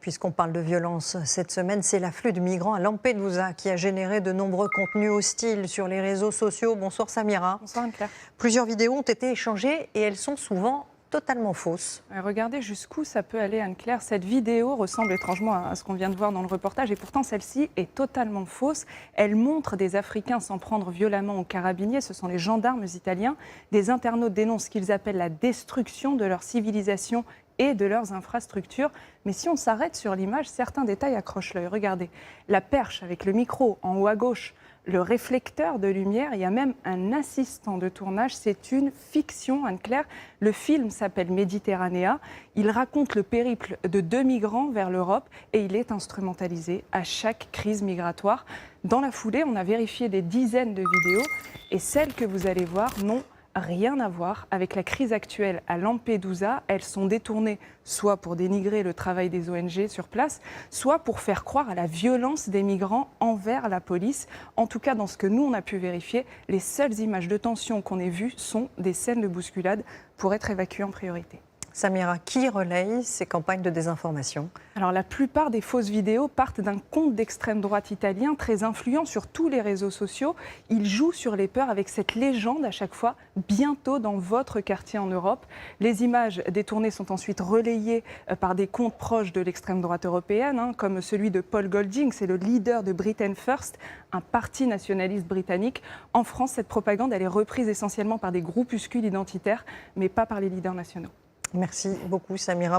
Puisqu'on parle de violence cette semaine, c'est l'afflux de migrants à Lampedusa qui a généré de nombreux contenus hostiles sur les réseaux sociaux. Bonsoir Samira. Bonsoir Anne-Claire. Plusieurs vidéos ont été échangées et elles sont souvent totalement fausses. Regardez jusqu'où ça peut aller Anne-Claire. Cette vidéo ressemble étrangement à ce qu'on vient de voir dans le reportage et pourtant celle-ci est totalement fausse. Elle montre des Africains s'en prendre violemment aux carabiniers. Ce sont les gendarmes italiens. Des internautes dénoncent ce qu'ils appellent la destruction de leur civilisation et de leurs infrastructures. Mais si on s'arrête sur l'image, certains détails accrochent l'œil. Regardez, la perche avec le micro en haut à gauche, le réflecteur de lumière, il y a même un assistant de tournage. C'est une fiction, Anne-Claire. Le film s'appelle Méditerranéa. Il raconte le périple de 2 migrants vers l'Europe et il est instrumentalisé à chaque crise migratoire. Dans la foulée, on a vérifié des dizaines de vidéos et celles que vous allez voir n'ont rien à voir avec la crise actuelle à Lampedusa. Elles sont détournées soit pour dénigrer le travail des ONG sur place, soit pour faire croire à la violence des migrants envers la police. En tout cas, dans ce que nous, on a pu vérifier, les seules images de tension qu'on ait vues sont des scènes de bousculade pour être évacuées en priorité. Samira, qui relaye ces campagnes de désinformation ? Alors la plupart des fausses vidéos partent d'un compte d'extrême droite italien très influent sur tous les réseaux sociaux. Il joue sur les peurs avec cette légende à chaque fois, bientôt dans votre quartier en Europe. Les images détournées sont ensuite relayées par des comptes proches de l'extrême droite européenne, comme celui de Paul Golding, c'est le leader de Britain First, un parti nationaliste britannique. En France, cette propagande elle est reprise essentiellement par des groupuscules identitaires, mais pas par les leaders nationaux. Merci beaucoup Samira.